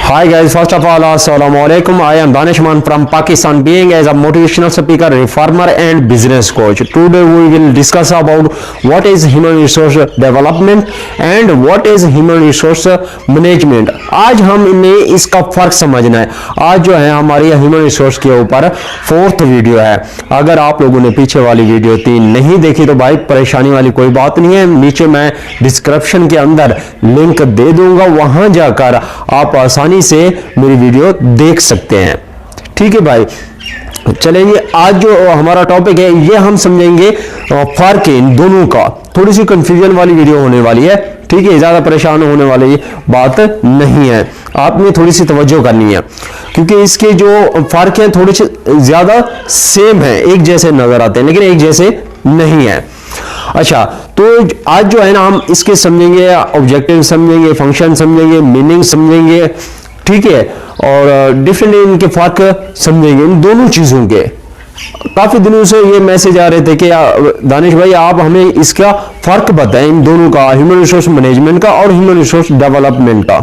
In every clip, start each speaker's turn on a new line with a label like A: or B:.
A: Hi guys, first of all, Assalamu alaikum. I am Danishman from Pakistan, being as a motivational speaker, reformer and business coach. Today we will discuss about what is human resource development and what is human resource management. आज हमें इसका फर्क समझना है. आज जो है हमारी ह्यूमन रिसोर्स के ऊपर 4th वीडियो है. अगर आप लोगों ने पीछे वाली वीडियो 3 नहीं देखी तो भाई परेशानी वाली कोई बात नहीं है. नीचे मैं डिस्क्रिप्शन के अंदर लिंक दे दूंगा, वहां जाकर आप आसानी से मेरी वीडियो देख सकते हैं. ठीक है भाई, चलेंगे. आज जो हमारा टॉपिक है ये हम समझेंगे फर्क इन दोनों का. थोड़ी सी कंफ्यूजन वाली वीडियो होने वाली है. ठीक है, ज्यादा परेशान होने वाली बात नहीं है. आपने थोड़ी सी तवज्जो करनी है क्योंकि इसके जो फर्क हैं थोड़े से ज्यादा सेम है, एक जैसे नजर आते हैं लेकिन एक जैसे नहीं है. अच्छा, तो आज जो है ना हम इसके समझेंगे, ऑब्जेक्टिव समझेंगे, फंक्शन समझेंगे, मीनिंग समझेंगे. ठीक है, और डिफरेंट इनके फर्क समझेंगे इन दोनों चीजों के. काफी दिनों से ये मैसेज आ रहे थे कि दानिश भाई आप हमें इसका फर्क बताएं इन दोनों का, ह्यूमन रिसोर्स मैनेजमेंट का और ह्यूमन रिसोर्स डेवलपमेंट का.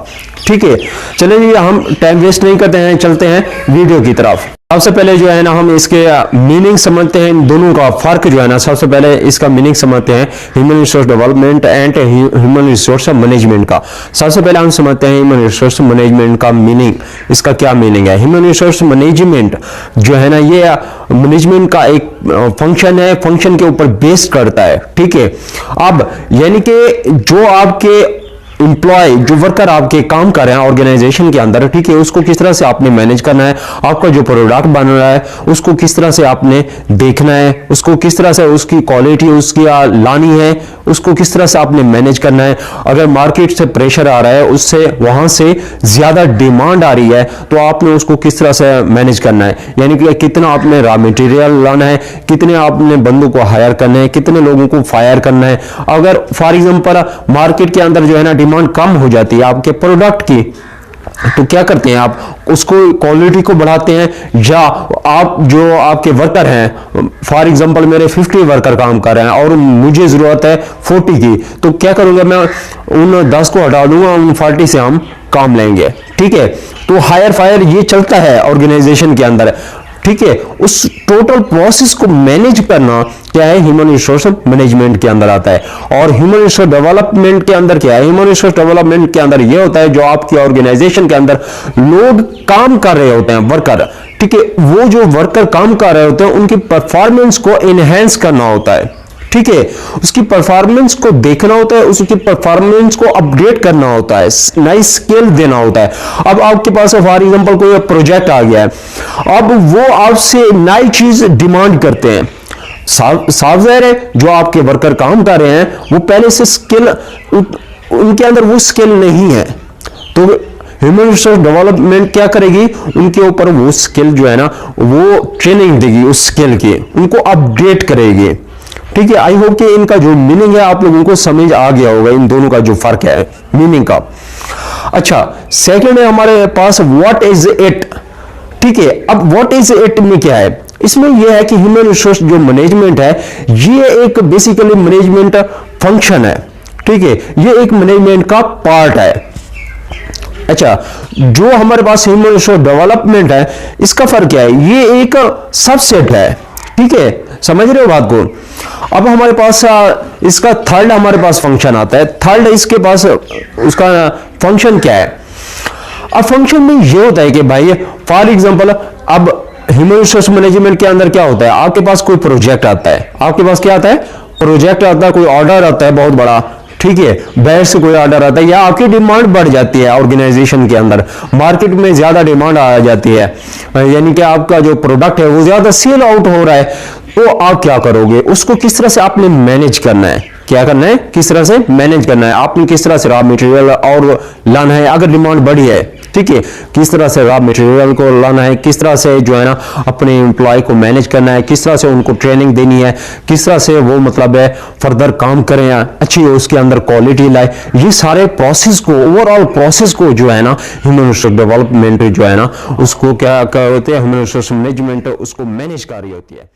A: ठीक है, चलिए हम टाइम वेस्ट नहीं करते हैं, चलते हैं वीडियो की तरफ. सबसे पहले जो है ना हम इसके मीनिंग समझते हैं, इन दोनों का फर्क जो है ना सबसे पहले इसका मीनिंग समझते हैं, human resource development and human resource management का. सबसे पहले हम समझते हैं ह्यूमन रिसोर्स मैनेजमेंट का मीनिंग. इसका क्या मीनिंग है? ह्यूमन रिसोर्स मैनेजमेंट जो है ना ये मैनेजमेंट का एक फंक्शन है, फंक्शन के ऊपर बेस्ड करता है. ठीक है, अब यानी कि जो आपके एम्प्लॉय, जो वर्कर आपके काम कर रहे हैं ऑर्गेनाइजेशन के अंदर, ठीक है, उसको किस तरह से आपने मैनेज करना है, आपका जो प्रोडक्ट बन रहा है उसको किस तरह से आपने देखना है, उसको किस तरह से उसकी क्वालिटी उसकी लानी है, उसको किस तरह से आपने मैनेज करना है. अगर मार्केट से प्रेशर आ रहा है, उससे वहां से ज्यादा डिमांड आ रही है तो आपने उसको किस तरह से मैनेज करना है, यानी कि कितना आपने रॉ मटेरियल लाना है, कितने आपने बंदों को हायर करना है, कितने लोगों को फायर करना है. अगर फॉर एग्जांपल मार्केट के अंदर जो है ना डिमांड कम हो जाती है आपके प्रोडक्ट की, तो क्या करते हैं आप उसको क्वालिटी को बढ़ाते हैं, या आप जो आपके वर्कर हैं, फॉर एग्जांपल मेरे 50 वर्कर काम कर रहे हैं और मुझे जरूरत है 40 की, तो क्या करूंगा मैं उन 10 को हटा दूंगा, उन 40 से हम काम लेंगे. ठीक है, तो हायर फायर ये चलता है ऑर्गेनाइजेशन के अंदर. ठीक है, उस टोटल प्रोसेस को मैनेज करना क्या है, ह्यूमन रिसोर्स मैनेजमेंट के अंदर आता है. और ह्यूमन रिसोर्स डेवलपमेंट के अंदर क्या है, ह्यूमन रिसोर्स डेवलपमेंट के अंदर यह होता है जो आपकी ऑर्गेनाइजेशन के अंदर लोग काम कर रहे होते हैं, वर्कर. ठीक है, वो जो वर्कर काम कर रहे होते हैं उनकी परफॉर्मेंस को एनहेंस करना होता है. ठीक है, उसकी परफॉर्मेंस को देखना होता है, उसकी परफॉर्मेंस को अपडेट करना होता है, नई स्किल देना होता है. अब आपके पास फॉर एग्जांपल कोई प्रोजेक्ट आ गया है, अब वो आपसे नई चीज डिमांड करते हैं. साफ जाहिर है जो आपके वर्कर काम कर रहे हैं वो पहले से स्किल उनके अंदर वो स्किल नहीं है, तो ह्यूमन रिसोर्स डेवलपमेंट क्या करेगी, उनके ऊपर वो स्किल जो है ना वो ट्रेनिंग देगी, उस स्किल की उनको अपडेट करेगी. ठीक है, आई होप कि इनका जो मीनिंग है आप लोगों को समझ आ गया होगा, इन दोनों का जो फर्क है मीनिंग का. अच्छा, सेकंड है हमारे पास व्हाट इज इट. ठीक है, अब व्हाट इज इट में क्या है, इसमें यह है कि ह्यूमन रिसोर्स जो मैनेजमेंट है ये एक बेसिकली मैनेजमेंट फंक्शन है. ठीक है, ये एक मैनेजमेंट का पार्ट है. अच्छा, जो हमारे पास ह्यूमन रिसोर्स डेवलपमेंट है इसका फर्क क्या है, ये एक सबसेट है. ठीक है, समझ रहे हो बात को. अब हमारे पास इसका थर्ड हमारे पास फंक्शन आता है. थर्ड इसके पास उसका फंक्शन क्या है. अब फंक्शन में ये होता है कि भाई फॉर एग्जांपल अब ह्यूमन रिसोर्स मैनेजमेंट के अंदर क्या होता है, आपके पास कोई प्रोजेक्ट आता है, आपके पास क्या आता है, प्रोजेक्ट आता है, कोई ऑर्डर आता है बहुत बड़ा. ठीक है, बाहर से कोई ऑर्डर आता है या आपकी डिमांड बढ़ जाती है ऑर्गेनाइजेशन के अंदर, मार्केट में ज्यादा डिमांड आ जाती है, यानी कि आपका जो प्रोडक्ट है वो ज्यादा सेल आउट हो रहा है, तो आप क्या करोगे, उसको किस तरह से आपने मैनेज करना है, क्या करना है, किस तरह से मैनेज करना है, आपने किस तरह से रॉ मटेरियल और लाना है अगर डिमांड बढ़ी है. ठीक है, किस तरह से रॉ मटेरियल को लाना है, किस तरह से जो है ना अपने एम्प्लॉय को मैनेज करना है, किस तरह से उनको ट्रेनिंग देनी है, किस तरह से वो मतलब है फर्दर काम करें, अच्छी उसके अंदर क्वालिटी लाए. ये सारे प्रोसेस को, ओवरऑल प्रोसेस को जो है ना ह्यूमन रिसोर्स डेवलपमेंट जो है ना उसको क्या होते हैं, ह्यूमन रिसोर्स मैनेजमेंट उसको मैनेज कर रही होती है.